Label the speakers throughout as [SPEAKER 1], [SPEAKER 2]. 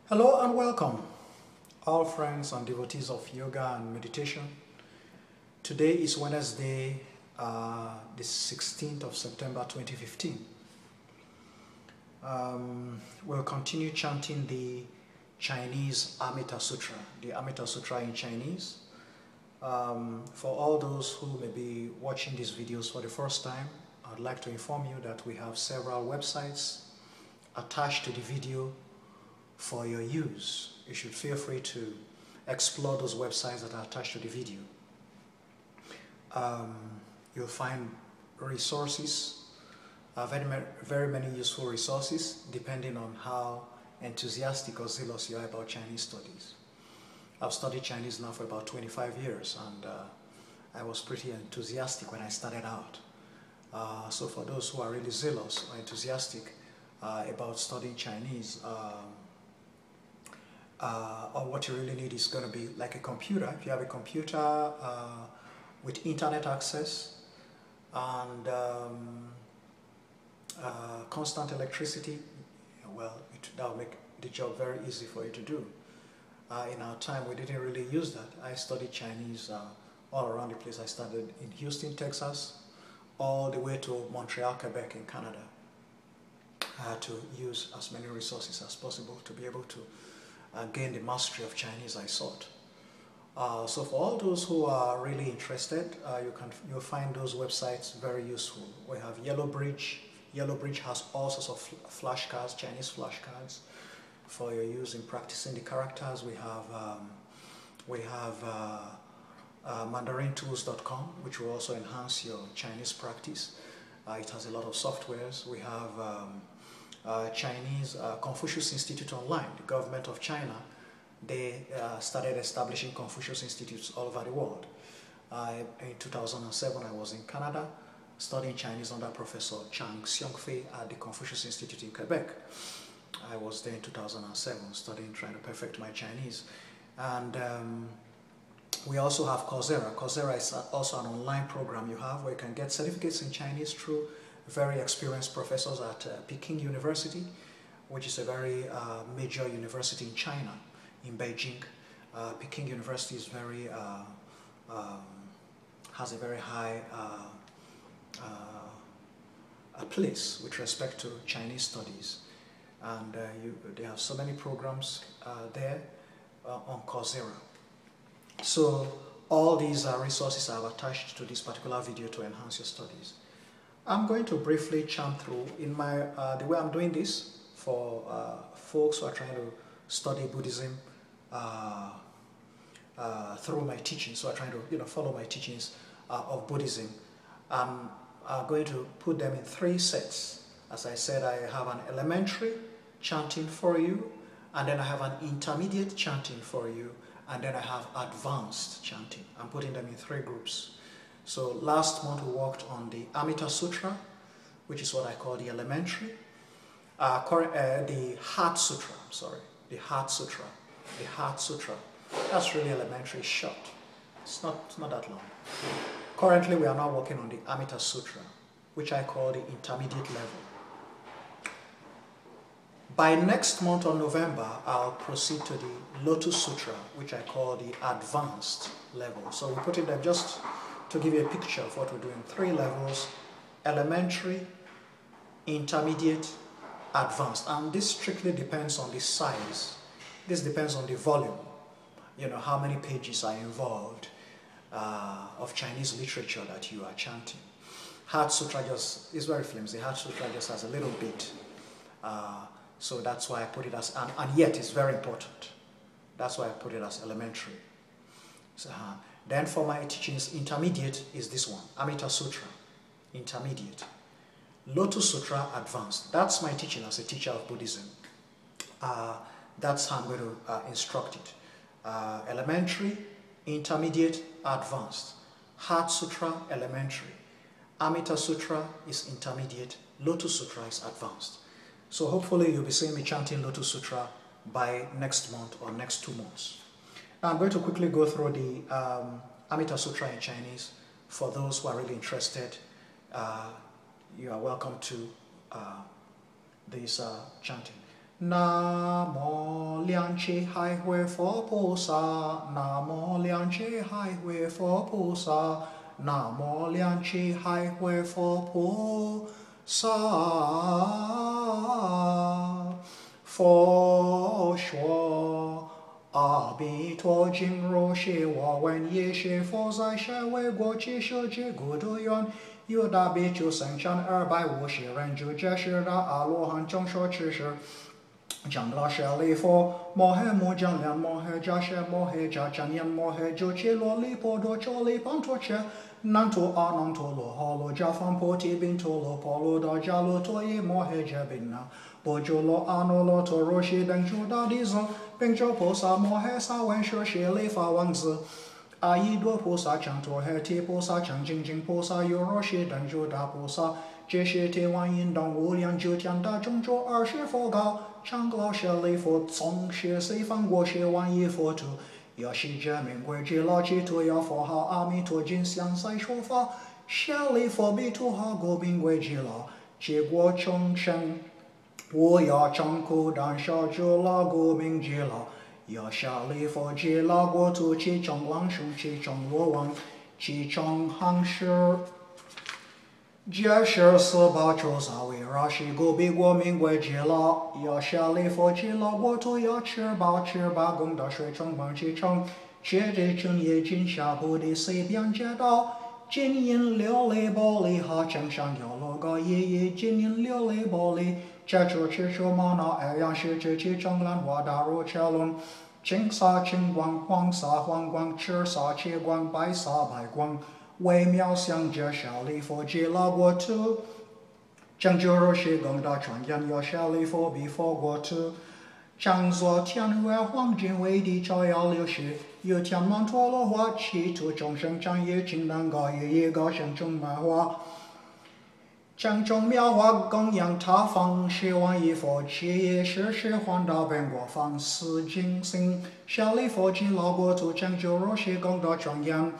[SPEAKER 1] Hello and welcome, all friends and devotees of yoga and meditation. Today is Wednesday, the 16th of September 2015. We'll continue chanting the Chinese Amita Sutra, the Amita Sutra in Chinese. For all those who may be watching these videos for the first time, I'd like to inform you that we have several websites attached to the video for your use. You should feel free to explore those websites that are attached to the video. You'll find resources, very many useful resources, depending on how enthusiastic or zealous you are about Chinese studies. I've studied Chinese now for about 25 years, and I was pretty enthusiastic when I started out. So for those who are really zealous or enthusiastic about studying Chinese, or what you really need is going to be like a computer. If you have a computer with internet access and constant electricity, well, that will make the job very easy for you to do. In our time, we didn't really use that. I studied Chinese all around the place. I started in Houston, Texas, all the way to Montreal, Quebec in Canada. I had to use as many resources as possible to be able to gain the mastery of Chinese I sought. So for all those who are really interested, you'll find those websites very useful. We have Yellow Bridge. Yellow Bridge has all sorts of flashcards, Chinese flashcards, for your use in practicing the characters. We have mandarintools.com, which will also enhance your Chinese practice. It has a lot of softwares. We have Chinese Confucius Institute Online. The government of China, they started establishing Confucius Institutes all over the world. In 2007, I was in Canada studying Chinese under Professor Chang Xiongfei at the Confucius Institute in Quebec. I was there in 2007 studying, trying to perfect my Chinese. And we also have Coursera. Coursera is also an online program you have where you can get certificates in Chinese through very experienced professors at Peking University, which is a very major university in China, in Beijing. Peking University is has a very high place with respect to Chinese studies, and they have so many programs there on Coursera. So all these resources are attached to this particular video to enhance your studies. I'm going to briefly chant through in my the way I'm doing this for folks who are trying to study Buddhism through my teachings, who are trying to follow my teachings of Buddhism. I'm going to put them in 3 sets. As I said, I have an elementary chanting for you, and then I have an intermediate chanting for you, and then I have advanced chanting. I'm putting them in 3 groups. So last month we worked on the Amita Sutra, which is what I call the elementary. The Heart Sutra, I'm sorry, the Heart Sutra. The Heart Sutra. That's really elementary, short. It's not that long. Currently we are now working on the Amita Sutra, which I call the intermediate level. By next month or November, I'll proceed to the Lotus Sutra, which I call the advanced level. So we're putting them just to give you a picture of what we're doing. 3 levels: elementary, intermediate, advanced. And this strictly depends on the size. This depends on the volume. How many pages are involved of Chinese literature that you are chanting. Heart Sutra just is very flimsy. Heart Sutra just has a little bit. So that's why I put it as, and yet it's very important. That's why I put it as elementary. So, then for my teachings, intermediate is this one, Amita Sutra, intermediate. Lotus Sutra, advanced. That's my teaching as a teacher of Buddhism. That's how I'm going to instruct it. Elementary, intermediate, advanced. Heart Sutra, elementary. Amita Sutra is intermediate. Lotus Sutra is advanced. So hopefully you'll be seeing me chanting Lotus Sutra by next month or next 2 months. Now I'm going to quickly go through the Amita Sutra in Chinese. For those who are really interested, you are welcome to this chanting. 南无两切海会佛菩萨，南无两切海会佛菩萨，南无两切海会佛菩萨。佛说阿弥陀经，若是我闻也是佛在舍卫国际设计孤独愿。有大比丘僧上250人，就这是的阿罗汉众说此事。长老舍利佛，摩诃目犍连，摩诃迦舍，摩诃迦旃延，摩诃周揭罗利波多周利班陀切，南陀阿难陀罗哈罗迦梵菩提宾陀罗婆罗多迦罗陀耶摩诃迦宾那，波鸠罗阿耨罗陀罗悉等诸大弟子，并诸菩萨摩诃萨文殊舍利法王子。阿逸多菩萨、强陀诃提菩萨、强精进菩萨、有罗悉等诸大菩萨，这些天王应当无量九天大众中20佛告，长老舍利佛，从是西方国学万亿佛土，要是这名归之老其徒要佛号阿弥陀经相赛说法，舍利佛比土号国名归之老，结果众生，我要长苦但少诸老国名之老。要舍利佛之老国土，其中王树，其中罗王，其中行识。这是四宝诸萨围绕是故比国名归之老。要舍利佛之老国土，要吃饱功德水中王其中，切地正业尽下菩提随便皆道。金银琉璃玻璃哈正上有罗个夜金银琉璃玻璃。这处吃处玛那二样是指其中兰瓦达如车轮，青色青光，黄色黄光，赤色赤光，白色白光，微妙相着舍利佛之老国土。正就如是功德传言，有舍利佛比佛国土。张作天外黄金为地照耀流逝，有天满陀罗花，其土众生长业清难高业高声中满花。将众妙法供养他方，十万亿佛其业世世还到本国方，四经行舍利佛之老国土，将就如是功德庄严。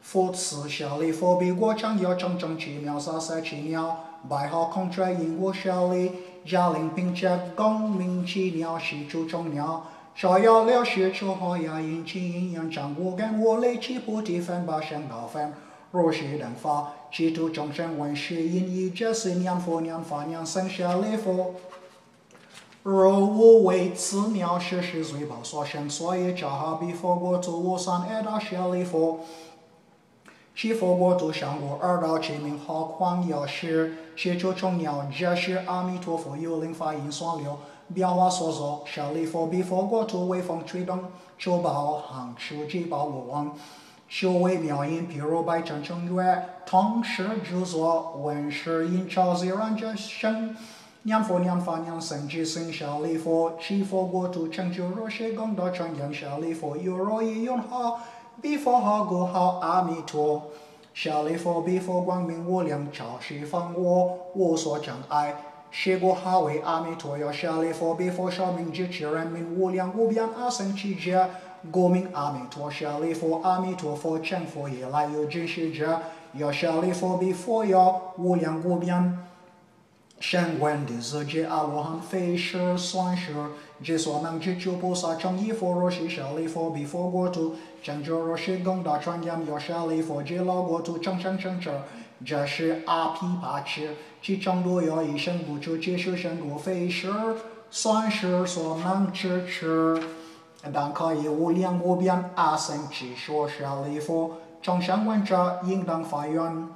[SPEAKER 1] 复次舍利佛比国常有种种奇妙萨塞奇鸟，白号孔雀鹦鹉舍利，嘉陵并且功名奇鸟是诸种鸟。照耀了事出好雅音其阴阳掌无根无类其菩提分八圣道分。若是等法，其土众生闻是因以这是念佛念法念僧舍利佛。若无为此鸟是罪报所生，所以照哈比佛国土无三二大舍利佛。其佛国土上无二道其名何况要是其诸种鸟，这是阿弥陀佛有灵法音所流，表化所作。舍利佛比佛国土微风吹动，求宝行求即宝罗王。修为妙音，譬如百丈正月，同时著作，闻是因超自然者生。念佛念法念僧之僧舍利佛，其佛国土成就如是功德庄严。舍利佛有若意用好，比佛号故号阿弥陀。舍利佛比佛光明无量，照十方我无所障碍。是故号为阿弥陀。有舍利佛比佛寿命之持人民无量无边阿僧祇劫。故名阿弥陀。舍利佛，阿弥陀佛成佛以来有真实者，有舍利佛比佛有无量无边声闻的世界阿罗汉，非是算是，之所能知诸菩萨成一佛若是舍利佛比佛国土，成就若是功德庄严。有舍利佛之老国土众生生者，这是阿毗跋痴，其程度有一生不出，其数生故，非是算是所能知持。但可以无量无边阿僧祇说舍利佛，众生闻者应当发愿，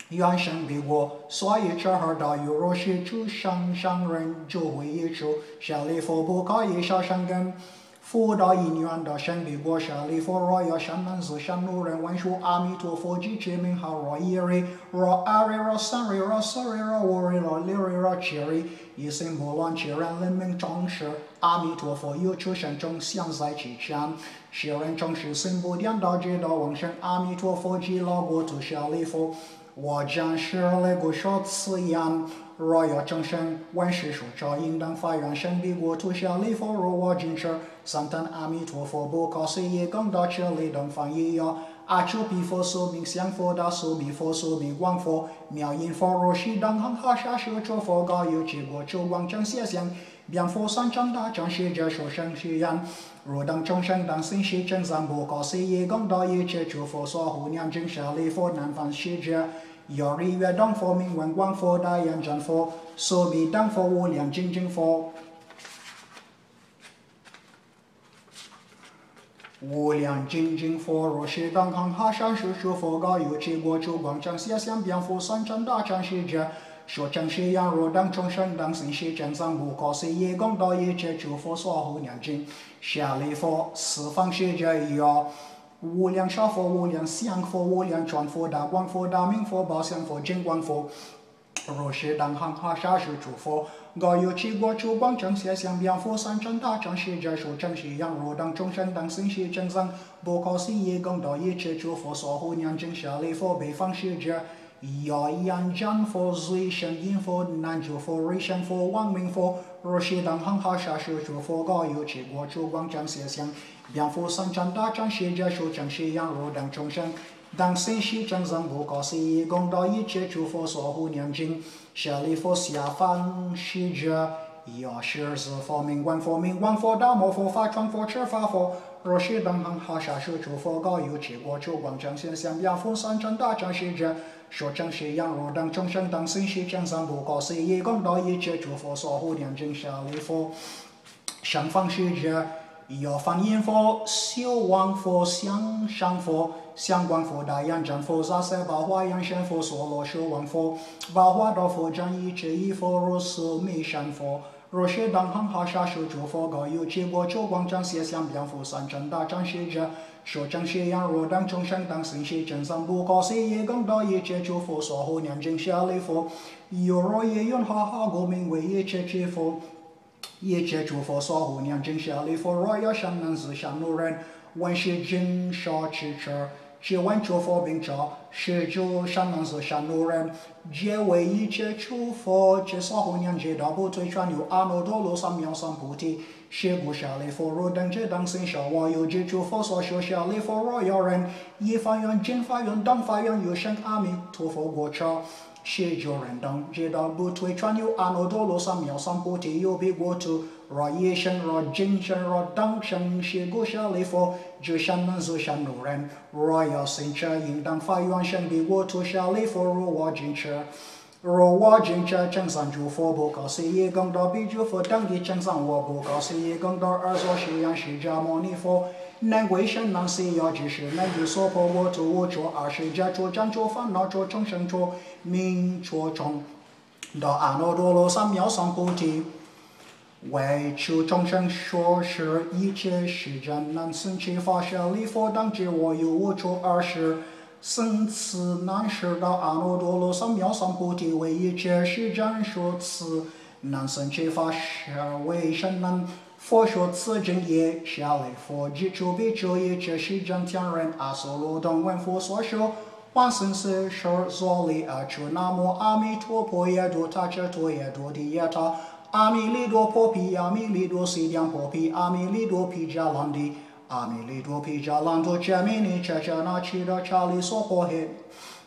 [SPEAKER 1] 愿生彼国。所以这儿道有若是诸生上人就会一处，舍利佛不可以少生根。福道因缘的生彼国。舍利佛若有善男子善女人闻说阿弥陀佛之之名号，若一日若二日若三日若四日若五日若六日若七日，一心不乱其人灵命重视阿弥陀佛有出生中相在其前。世人重视心不颠倒直到往生阿弥陀佛之老国土。舍利佛，我将是来故说此言。若有众生闻是说者，应当发愿生彼国土。舍利佛，如我今世三叹阿弥陀佛不可思议功德持力等翻译有阿处毗佛、宿命相佛、大宿弥佛、宿弥光佛、妙音佛、如是等行哈沙舍诸佛告有其国诸光正谢相。bien佛三藏大将学者说生是yan，若当众生当心是真三不告是业功德一切诸佛所护念经舍利佛南方学者。有日月当佛明文光佛大眼真佛，所比当佛无量精进佛，无量精进佛，若是当行哈山是诸佛高有智国主光正下相变佛三真大正是者，说正是样若当众生当心是真三不告是业功德一切诸佛所护念经舍利佛四方是者有。无量寿佛、无量相佛、无量转佛、大光佛、大明佛、宝相佛、净光佛，若是当行哈沙是诸佛，高有智国主光正下相变佛三真大正是者，说正是样若当众生当心是真僧，不可思议功德一切诸佛所护念经舍利佛北方是者。有眼真佛、随身因佛、南诸佛、瑞声佛、光明佛，若是当行哈沙是诸佛，高有智国主光正下相。变佛三真大正是者，说正是样若当众生当心是真僧，不可思议功德一切诸佛所护念经舍利佛下方是者。有十字佛、明光佛、明光佛、大摩佛、法传佛、持法佛，若是当行哈沙是诸佛，高有智国主光正现象变佛三真大正是者，说正是样若当众生当心是真僧，不可思议功德一切诸佛所护念经舍利佛上方是者。有梵音佛、修王佛、相上佛、相光佛、大眼真佛、萨塞宝华阳神佛、所罗修王佛、宝华道佛、真一智一佛、如是弥山佛。若是当行哈沙是诸佛，高有智国主光正下相变佛三真大正是者，说正是样若当众生当心是真僧，不可思议功德一切诸佛所护念经舍利佛，有若也用哈哈国名为一切之佛。一切诸佛所护念经舍利佛，若有善男子善女人，闻是经说持持，只闻诸佛并照，是诸善男子善女人，皆为一切诸佛之所护念皆道不退传有阿耨多罗三藐三菩提。是故舍利弗，若等者当心舍我有知诸佛所说舍利弗，若有人以法愿、经法愿、等法愿有生阿弥陀佛国者。是诸人等皆道不退传有阿耨多罗三藐三菩提有彼国土。若一生、若今生、若当生，是故舍利弗，诸善男子善女人，若有信者，应当发愿生彼国土。舍利弗，如我今者。若我今者正三诸佛，不可思议功德比诸佛等的正三我不可思议功德而所施养释迦牟尼佛，能归身能思要之事，能知所破我土无处二十家处障处烦恼处众生处名处中到阿耨多罗三藐三菩提。为诸众生说是一切世间难生其法舍利弗当知我有无处二十生此难事到阿耨多罗三藐三菩提，为一切世间说此难生其法舍为甚难。佛说此经也，舍利弗，即诸比丘一切世间天人阿修罗等闻佛所说，往生死受所离而出。南无阿弥陀佛耶多他遮陀耶多地耶他。阿弥利多婆毗，阿弥利多悉量婆毗，阿弥利多毗迦兰帝，阿弥利多毗迦兰多迦弥尼迦迦那齐达迦利娑婆诃。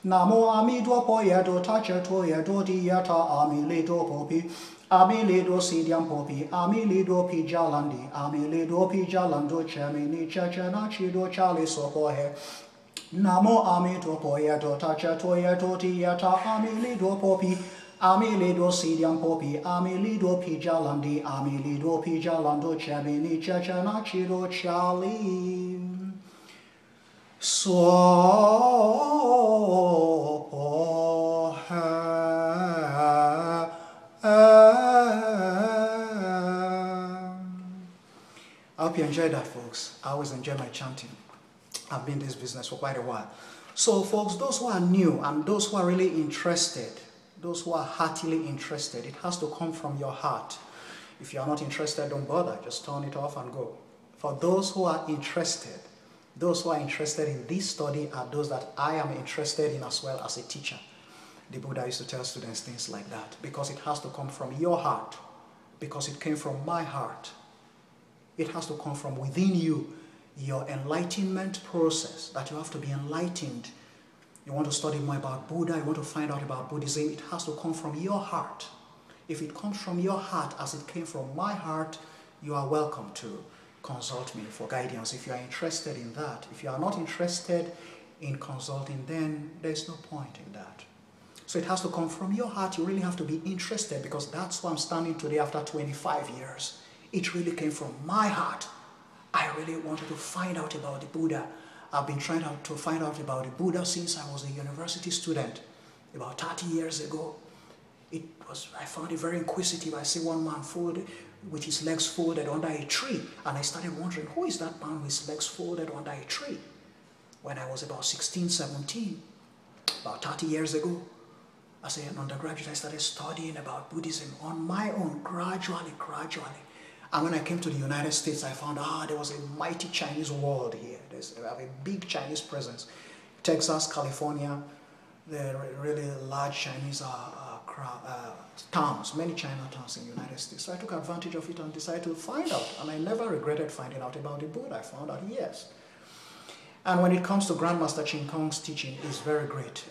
[SPEAKER 1] 南无阿弥陀佛耶多他遮陀耶多地耶他。阿弥利多婆毗，阿弥利多悉量婆毗，阿弥利多毗迦兰帝，阿弥利多毗迦兰多迦弥尼迦迦那齐达迦利娑婆诃。南无阿弥陀佛耶多他遮陀耶多地耶他。阿弥利多婆毗，阿弥利多悉量婆毗，阿弥利多毗迦兰帝，阿弥利多毗迦兰多迦弥尼迦迦那齐达迦利娑婆诃。I hope you enjoyed that, folks. I always enjoy my chanting. I've been in this business for quite a while. So, folks, those who are new and those who are really interested, those who are heartily interested, it has to come from your heart. If you are not interested, don't bother. Just turn it off and go. For those who are interested in this study are those that I am interested in as well as a teacher. The Buddha used to tell students things like that because it has to come from your heart, because it came from my heart. It has to come from within you, your enlightenment process, that you have to be enlightened. You want to study more about Buddha, you want to find out about Buddhism, it has to come from your heart. If it comes from your heart as it came from my heart, you are welcome to consult me for guidance if you are interested in that. If you are not interested in consulting, then there's no point in that. So it has to come from your heart. You really have to be interested, because that's why I'm standing today after 25 years. It really came from my heart. I really wanted to find out about the Buddha. I've been trying to find out about the Buddha since I was a university student, about 30 years ago. I found it very inquisitive. I see one man with his legs folded under a tree, and I started wondering, who is that man with his legs folded under a tree? When I was about 16, 17, about 30 years ago, as an undergraduate, I started studying about Buddhism on my own, gradually. And when I came to the United States, I found, there was a mighty Chinese world here. There's a big Chinese presence. Texas, California, there are really large Chinese towns, many Chinatowns in the United States. So I took advantage of it and decided to find out. And I never regretted finding out about the Buddha. I found out, yes. And when it comes to Grandmaster Ching Kong's teaching, it's very great.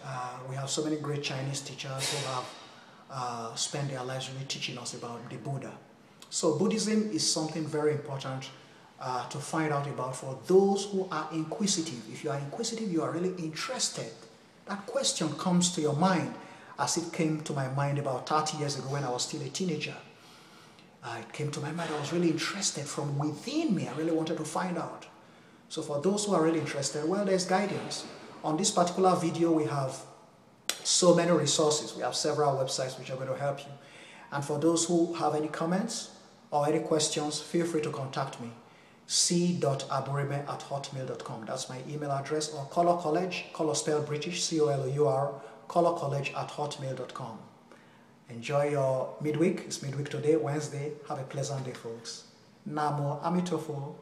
[SPEAKER 1] We have so many great Chinese teachers who have spent their lives really teaching us about the Buddha. So Buddhism is something very important to find out about for those who are inquisitive. If you are inquisitive, you are really interested. That question comes to your mind as it came to my mind about 30 years ago when I was still a teenager. It came to my mind. I was really interested from within me. I really wanted to find out. So for those who are really interested, well, there's guidance. On this particular video, we have so many resources. We have several websites which are going to help you. And for those who have any comments or any questions, feel free to contact me. c.abureme@hotmail.com. That's my email address. Or Color College, color spelled British, C-O-L-O-U-R, colorcollege@hotmail.com. Enjoy your midweek. It's midweek today, Wednesday. Have a pleasant day, folks. Namo Amitofo.